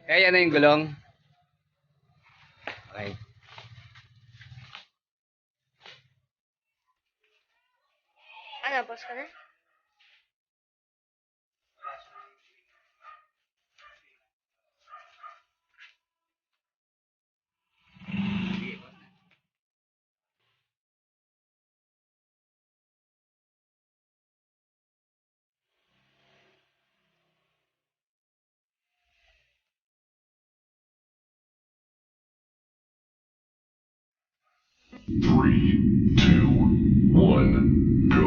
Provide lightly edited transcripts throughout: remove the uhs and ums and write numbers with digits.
Kaya na yung gulong. Okay. Ano, boss ka na? Three, two, one, go.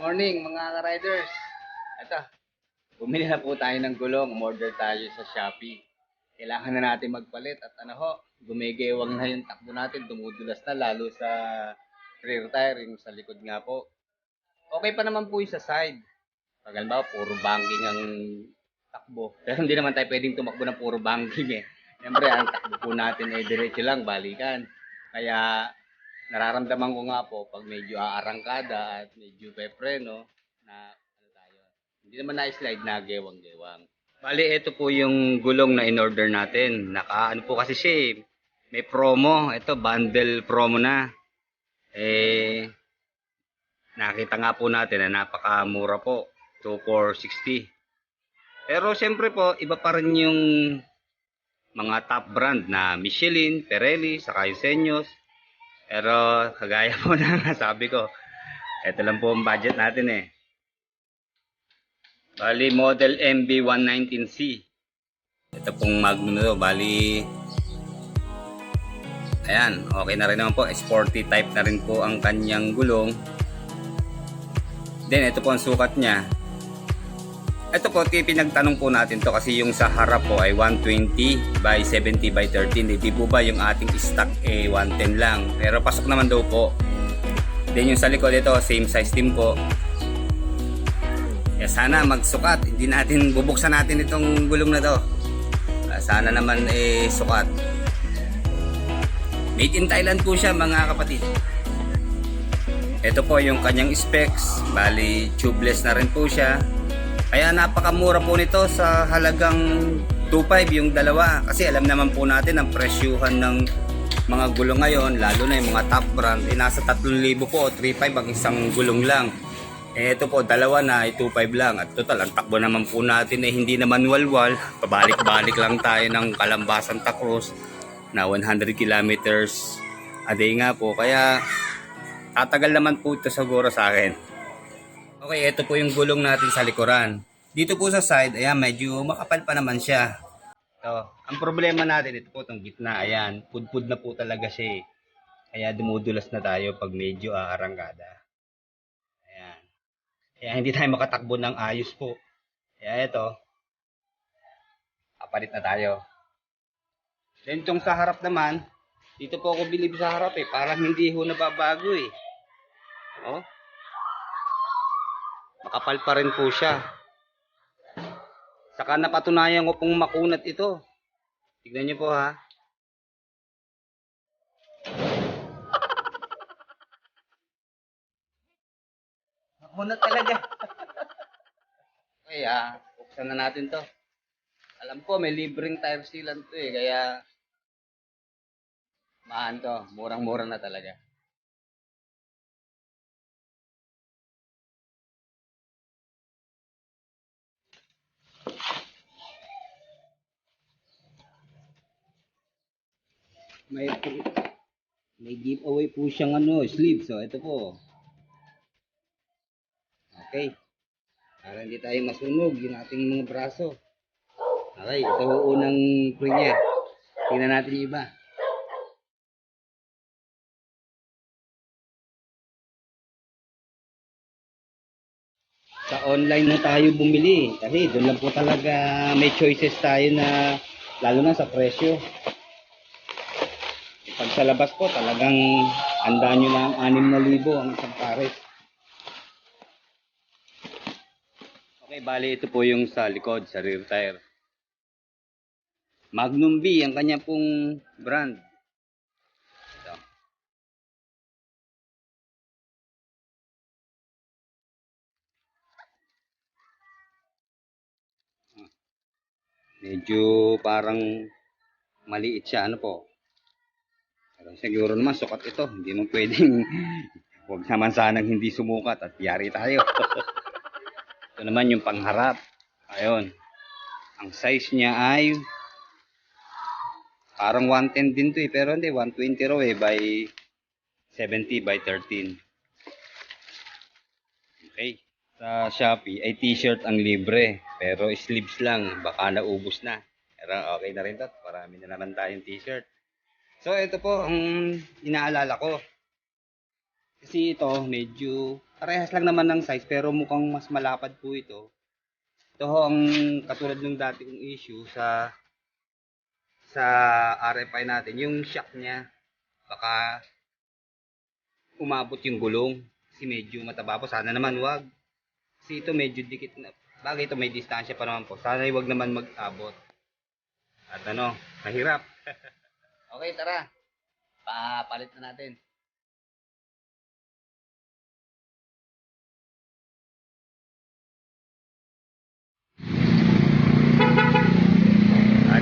Morning mga ka-riders. Ito, bumili na po tayo ng gulong. Order tayo sa Shopee. Kailangan na natin magpalit at ano ho, gumigewang na yung takbo natin. Dumudulas na lalo sa rear tire, yung sa likod nga po. Okay pa naman po yung sa side. Pag halimbawa, puro banking ang takbo. Pero hindi naman tayo pwedeng tumakbo ng puro banking eh. Siyempre, ang takbo po natin ay diretso lang, balikan. Kaya nararamdaman ko nga po pag medyo aarangkada at medyo pepreno na ano tayo. Hindi naman na-slide na gewang-gewang. Bali, ito po yung gulong na in-order natin. Ano po kasi siya eh, may promo. Ito, bundle promo na. Eh, nakita nga po natin na napakamura po. 2,460. Pero siyempre po, iba pa rin yung mga top brand na Michelin, Pirelli, saka yung Senyos. Pero kagaya po na sabi ko, ito lang po ang budget natin eh. Bali model MB119C. Ito pong Magnum na to. Bali, ayan, okay na rin naman po. Sporty type na rin po ang kanyang gulong. Then ito po ang sukat niya. Ito po, pinagtanong po natin to kasi yung sa harap po ay 120 by 70 by 13. Hindi po ba yung ating stock 110 lang. Pero pasok naman daw po. Then yung sa likod ito, same size din po. Sana magsukat. Hindi natin, bubuksan natin itong gulong na to. Sana naman sukat. Made in Thailand po siya mga kapatid. Ito po yung kanyang specs. Bali, tubeless na rin po siya. Kaya napakamura po nito sa halagang 2.5 yung dalawa. Kasi alam naman po natin ang presyuhan ng mga gulong ngayon, lalo na yung mga top brand, nasa 3,000 po o 3,500 ang isang gulong lang. Ito po, dalawa na, 2.5 lang. At total, ang takbo naman po natin ay hindi naman walwal. Pabalik-balik lang tayo ng Calamba, Santa Cruz na 100 kilometers a day nga po. Kaya tatagal naman po ito siguro sa akin. Okay, ito po yung gulong natin sa likuran. Dito po sa side, ayan, medyo makapal pa naman siya. Ito, ang problema natin, ito po itong gitna, ayan, pudpud na po talaga siya eh. Kaya dumudulas na tayo pag medyo aarangkada. Ayan. Kaya hindi tayo makatakbo ng ayos po. Kaya ito, kapalit na tayo. Then itong sa harap naman, dito po ako bilib sa harap eh, parang hindi ho nababago eh. Oh, makapal pa rin po siya. Saka napatunayan ko pong makunat ito. Tignan niyo po ha. Makunat talaga. Kaya, buksan na natin to. Alam ko, may libreng tire sealant to eh. Kaya, maan to. Murang-mura na talaga. May, may giveaway po siyang sleeve. So, ito po. Okay. Para hindi tayo masunog yung ating mga braso. Okay, ito ho unang premier. Tingnan natin yung iba. Sa online na tayo bumili kasi doon lang po talaga may choices tayo na lalo na sa presyo. Pag sa labas po talagang handa nyo na ang 6,000 ang isang pares. Okay, bali ito po yung sa likod, sa rear tire. Magnum B ang kanya pong brand. Ito. Medyo parang maliit siya, ano po. Pero siguro naman sukat ito. Hindi naman pwedeng huwag naman sanang hindi sumukat at yari tayo. Ito naman yung pangharap. Ayun. Ang size niya ay parang 110 din to eh. Pero hindi, 120 raw eh by 70 by 13. Okay. Sa Shopee ay t-shirt ang libre. Pero sleeves lang. Baka naubos na. Pero okay na rin to. Marami na naman tayong t-shirt. So ito po ang inaalala ko. Kasi ito medyo parehas lang naman ng size pero mukhang mas malapad po ito. Ito ho ang katulad ng dati kong issue sa RFI natin. Yung shock niya baka umabot yung gulong. Kasi medyo mataba po. Sana naman wag. Kasi ito medyo dikit na. Bagay ito may distansya pa naman po. Sana wag naman mag-abot. At ano, mahirap. Okay, tara. Papalit na natin.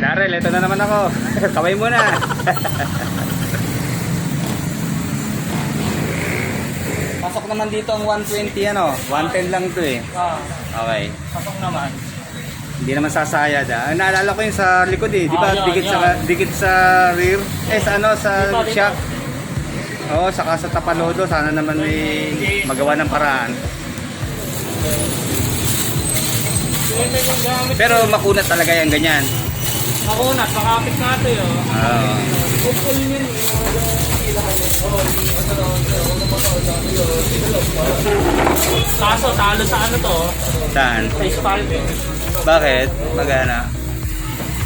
Darrell, ito na naman ako. Kamay mo na. Pasok naman dito ang 120 ano. 110 lang to eh. Okay. Pasok naman. Hindi naman sasayad ah. Naalala ko yung sa likod eh. Di ba dikit sa rear? Sa ano sa shock. Oo, saka sa tapalodo. Sana naman may magawa ng paraan. Pero makunat talaga yan ganyan. Makunat, makapit nga ito yun. Kaso, talo sa ano to? Saan? Sa spalt. Bakit? Magana?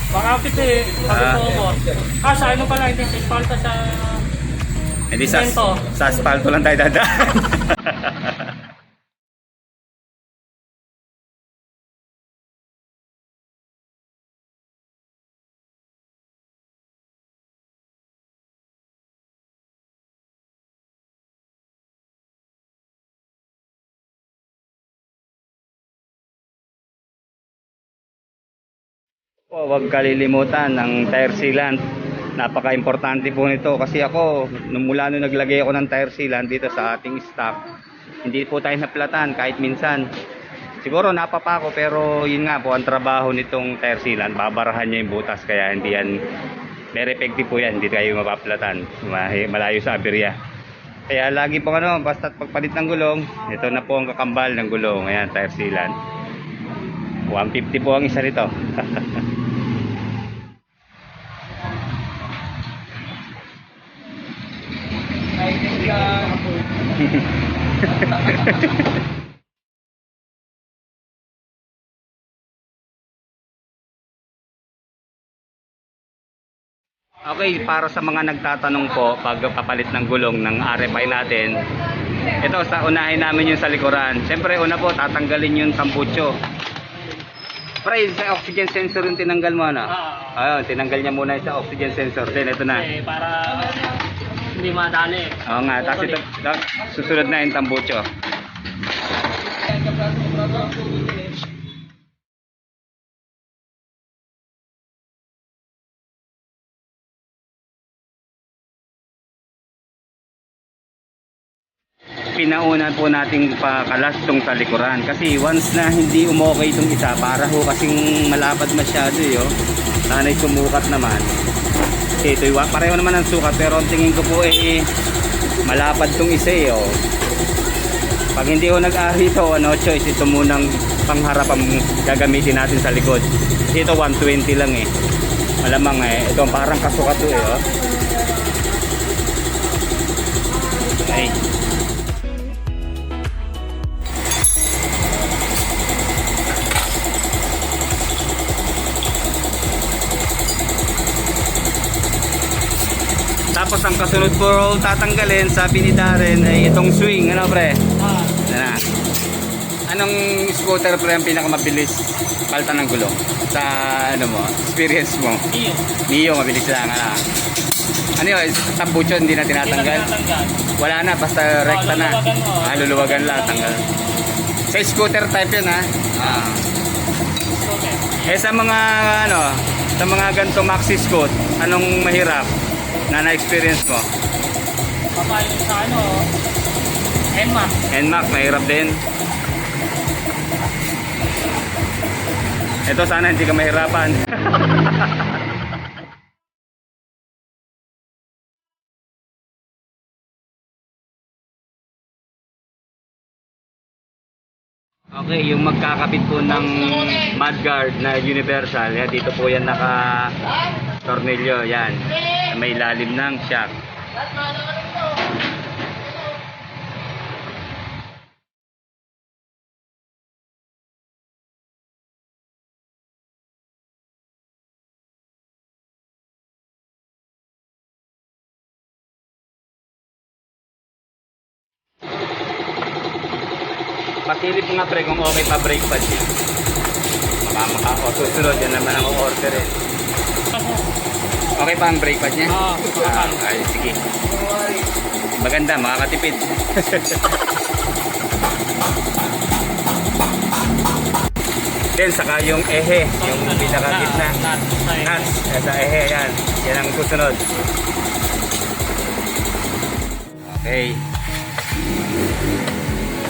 Makapit eh. Kapit mo. Kaso, ano pala, hindi sa spalt sa... Hindi sa Sento. asfalto lang tayo dadaan. Huwag kalilimutan ng tire sealant. Napaka-importante po nito kasi ako, mula nung naglagay ako ng tire sealant dito sa ating stock, hindi po tayo naplatan kahit minsan. Siguro napapa ko pero yun nga po ang trabaho nitong tire sealant, babarahan niya yung butas kaya hindi yan, very effective po yan, hindi tayo mapaplatan, malayo sa aberya. Kaya lagi po ano, basta pagpalit ng gulong, ito na po ang kakambal ng gulong, ayan, tire sealant. 150 po ang isa nito. Okay, para sa mga nagtatanong po pag papalit ng gulong ng RFI natin, ito sa unahin namin yung sa likuran. Siyempre una po tatanggalin yung tambucho. Pre, sa oxygen sensor yung tinanggal mo na. Ayun, tinanggal niya muna sa oxygen sensor. Then ito na. Eh, para hindi madali. Oo nga, tapos ito, susunod na yung tambucho. Pinauna po nating pakalas tong sa likuran kasi once na hindi umokay itong isa para ho kasing malapad masyado sana'y sumukat naman kasi ito pareho naman ang sukat pero ang tingin ko po malapad tong isa pag hindi ho nag-ari ito no choice ito munang pangharap ang gagamitin natin sa likod kasi ito 120 lang malamang ito parang kasukat to okay. Tapos ang kasunod po tatanggalin, sabi ni Darren, ay itong swing. Ano pre? Yan na. Anong scooter pre ang pinakamabilis palitan ng gulong? Sa ano mo, experience mo? Iyo. Neo, mabilis lang. Ano yun, tambucho hindi na Hindi na tinatanggal? tinatanggal. Wala na, basta rekta na. luluwagan mo. Luluwagan lang, tanggal. Sa scooter type yun ha? Okay. Sa mga ano, sa mga ganito maxi scoot, anong mahirap na na-experience mo? Papayo sa ano, NMAX. NMAX, mahirap din. Ito sana hindi ka mahirapan. Okay, yung magkakabit po ng mudguard na universal, yan, dito po yan naka-tornilyo, yan. May lalim ng shock. Pasilip nga pre kung okay pa brake pad niya. O susunod, yan naman ang order eh. Okay pa ang brake pad niya? Ay, sige. Maganda, makakatipid. Then saka yung ehe, yung pinakagitna. Nuts, sa ehe, yan. Yan ang susunod. Okay.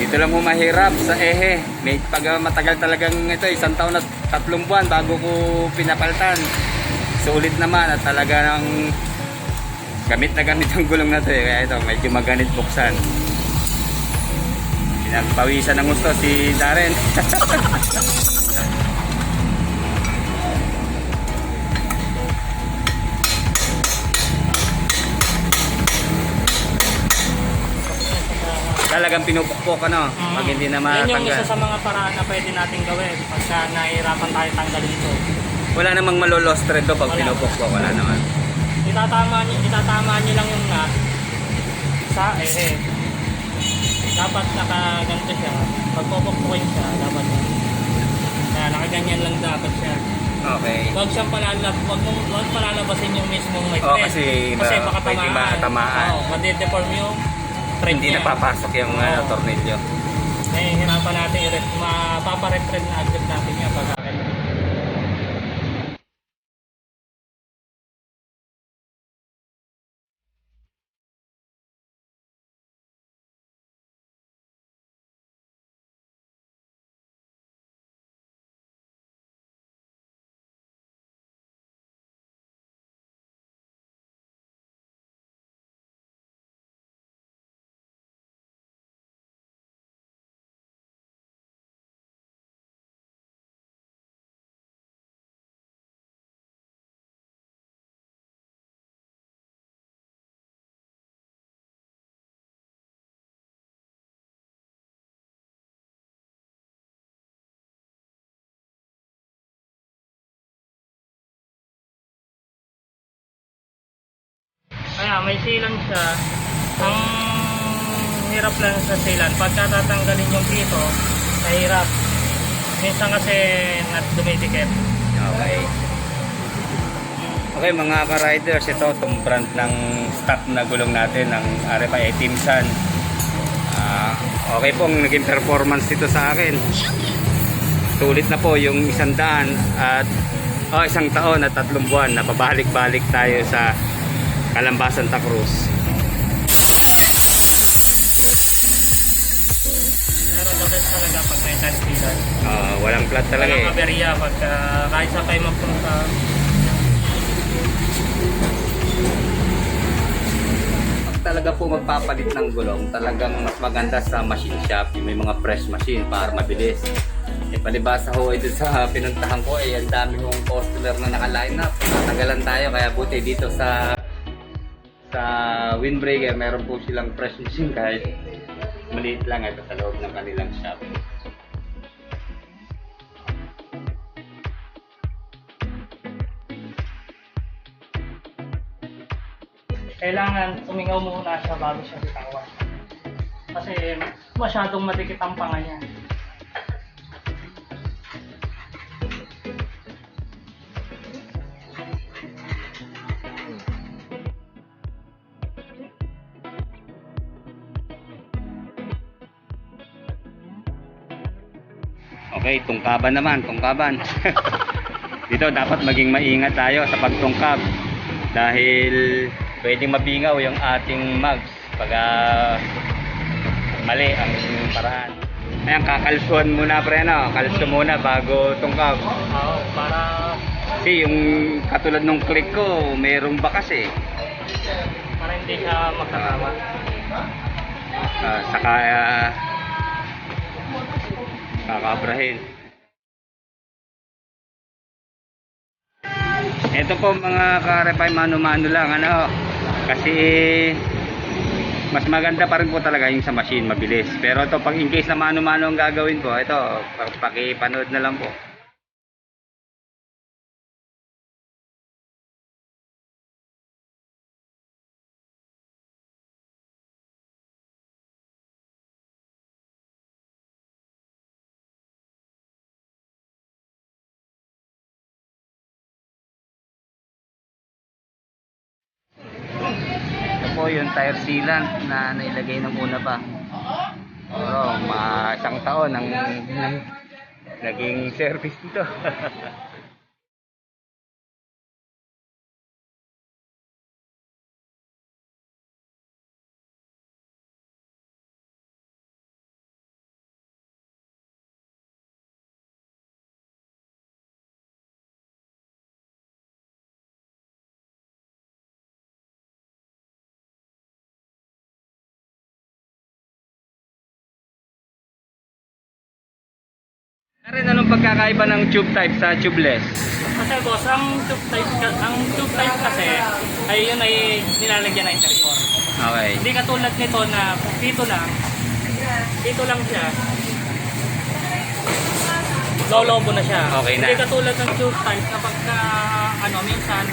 Dito lang po mahirap sa ehe. May pag matagal talagang ito, 1 taon na 3 buwan bago ko pinapalitan. Sulit naman at talaga ng gamit na gamit ang gulong na ito eh. Kaya ito, medyo maganit buksan. Pinagpawisan ng gusto si Darren. Talagang pinupukpok ano, pag hindi na Yan yung matanggal. isa sa mga paraan na pwede natin gawin pagka nahihirapan tayo tanggalin ito. Wala namang malolos thread do pag Wala. pinupukpok, wala naman. Itatama niyo lang yung nut sa dapat nakaganto siya. Pag pupukpukin siya, dapat kaya nakaganyan lang dapat siya. Okay. Huwag siyang huwag palalabasin yung mismong may Oo, thread. kasi baka pwede matamaan. Oo, madideform yung thread Hindi niya. napapasok yung tornilyo. Hirapan natin mapaparethread na agad natin yan pag kaya may sealant siya. Ang hirap lang sa sealant, pagka tatanggalin yung pito, mahirap. Minsan kasi dumidikit. Okay. Okay mga ka-riders, ito itong brand ng stock na gulong natin ng RFI Timsan. Okay po ang naging performance dito sa akin. Sulit na po yung 100 at 1 taon at 3 buwan na pabalik-balik tayo sa Calamba, Santa Cruz. Pero the best talaga pag may time sealant. Walang flat talaga Walang eh. aberya pagka kahit sa kayo magpunta. Pag talaga po magpapalit ng gulong, talagang mas maganda sa machine shop, yung may mga press machine para mabilis. Palibasa ho ito sa pinuntahan ko ang dami kong customer na naka-line up. Natagalan tayo kaya buti dito sa Windbreaker meron po silang press machine kahit maliit lang ito sa loob ng kanilang shop. kailangan tumingaw muna siya bago siya bitawan. Kasi masyadong madikit ang panga niya. Okay, tungkaban naman, tungkaban. Dito dapat maging maingat tayo sa pagtungkab dahil pwedeng mabingaw yung ating mags pag mali ang paraan. Ayan, kakalsuhan muna pre, no? Kalso muna bago tungkab. Oo, para Kasi yung katulad nung click ko, mayroong bakas eh. hindi siya magkakama. Saka kakabrahin. Ito po mga karepay, mano-mano lang ano, kasi mas maganda pa rin po talaga yung sa machine, mabilis. Pero ito pag in case na mano-mano ang gagawin ko, ito pakipanood na lang po. Po yung tire sealant na nailagay ng una pa. Pero isang taon ang naging service nito. Rin, anong pagkakaiba ng tube type sa tubeless? Kasi boss, ang tube type kasi ay yun ay nilalagyan na interior. Okay. Hindi katulad nito na dito lang siya. Lolobo na siya. Okay na. Hindi katulad ng tube type na pagka minsan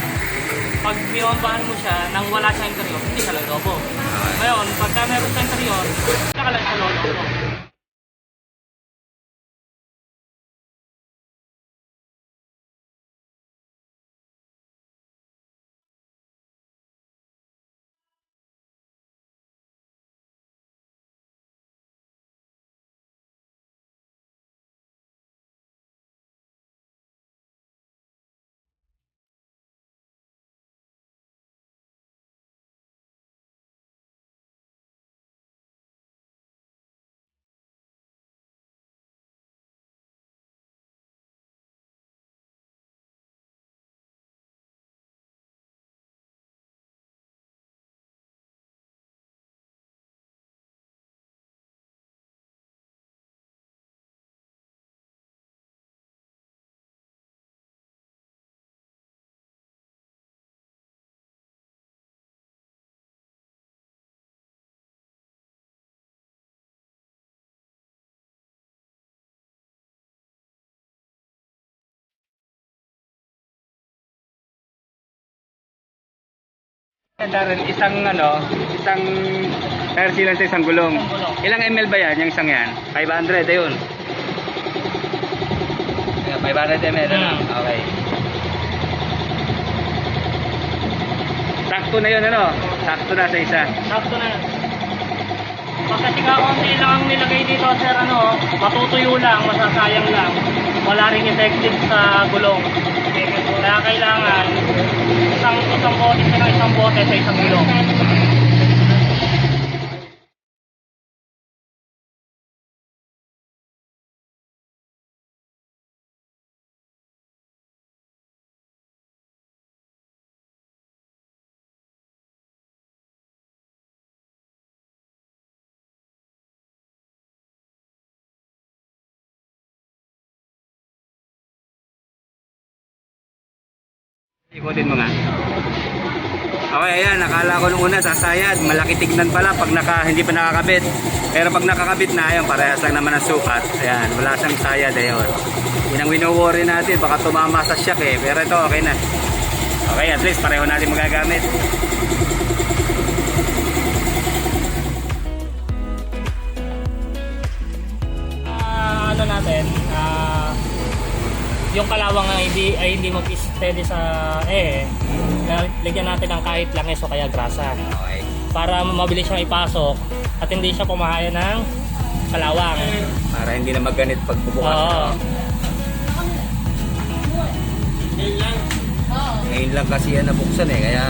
pag binombahan mo siya nang wala sa interior, hindi siya lolobo. Okay. Ngayon, pagka meron sa interior, saka lang siya lolobo. Darren, isang tire sealant sa isang gulong. Ilang ml ba yan, yung isang yan? 500, ayun. 500 ml, ano? Okay. Sakto na yun, ano? Sakto na sa isa. Sakto na. Pagkati ka konti lang ang nilagay dito, sir, matutuyo lang, masasayang lang. Wala rin effective sa gulong. Kaya kailangan isang bote sa isang gulong. Ikutin mo nga. Okay, ayan, nakala ko nung una sasayad, malaki tignan pala pag hindi pa nakakabit. Pero pag nakakabit na, ayun, parehas lang naman ang sukat. Ayan, wala siyang sayad, ayun. Yun ang wino-worry natin, baka tumama sa shock eh. Pero ito, okay na. Okay, at least pareho natin magagamit. natin, yung kalawang ay hindi mag-steady sa lagyan natin ng kahit langis o kaya grasa Okay. para mabilis siyang ipasok at hindi siya pumahaya ng kalawang. Para hindi na magganit pagbubukas. Oo. Ngayon lang kasi yan nabuksan eh, kaya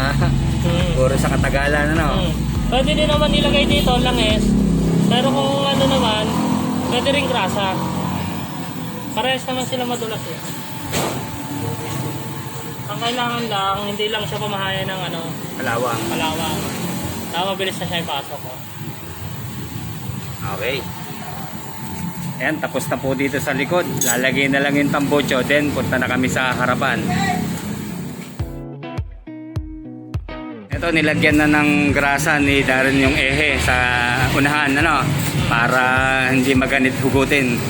puro sa katagalan ano. Pwede din naman nilagay dito langis, pero kung ano naman, pwede rin grasa. Parehas naman sila madulas eh. Ang kailangan lang, hindi lang siya pumahaya ng Kalawang. kalawang. Mabilis na siya ipasok. Okay. Ayan, tapos na po dito sa likod. Lalagay na lang yung tambocho, then punta na kami sa harapan. Ito, nilagyan na ng grasa ni Darren yung ehe sa unahan, para hindi maganit hugutin.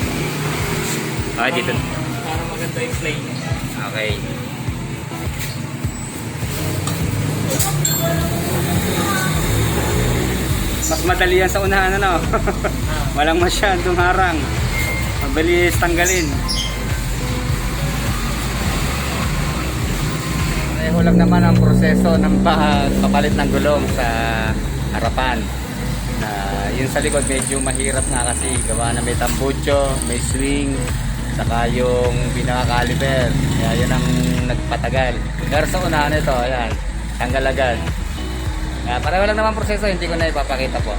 Okay, dito. Para maganda yung play. Okay. Mas madali yan sa unahan, Walang masyadong harang. Mabilis tanggalin. Pareho lang naman ang proseso ng pagpapalit ng gulong sa harapan. Yun sa likod medyo mahirap nga kasi gawa na may tambucho, may swing, saka yung pinaka-caliper. Kaya yun ang nagpatagal. Pero sa unahan ito, ayan, tanggal agad. Pareho lang naman proseso, hindi ko na ipapakita po.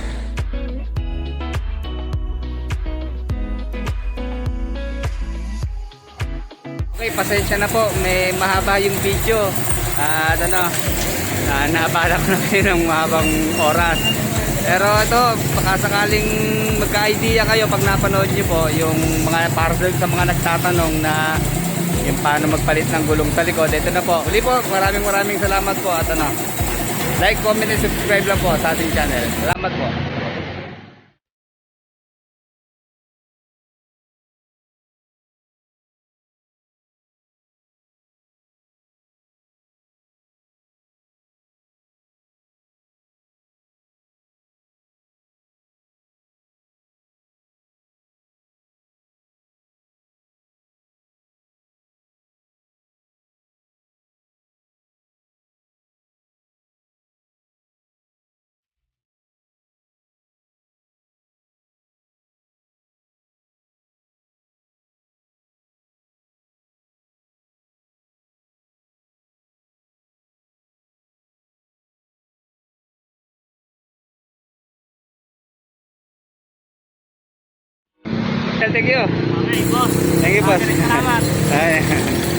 Okay, pasensya na po, may mahaba yung video. At naabala ko na kayo ng mahabang oras. Pero ito, baka sakaling magka-idea kayo pag napanood nyo po yung mga para sa mga nagtatanong na yung paano magpalit ng gulong sa likod. Ito na po. Uli po, maraming salamat po at like, comment, and subscribe lang po sa ating channel. Salamat po. Thank you. Okay, boss. Thank you, boss. Salamat. Ay.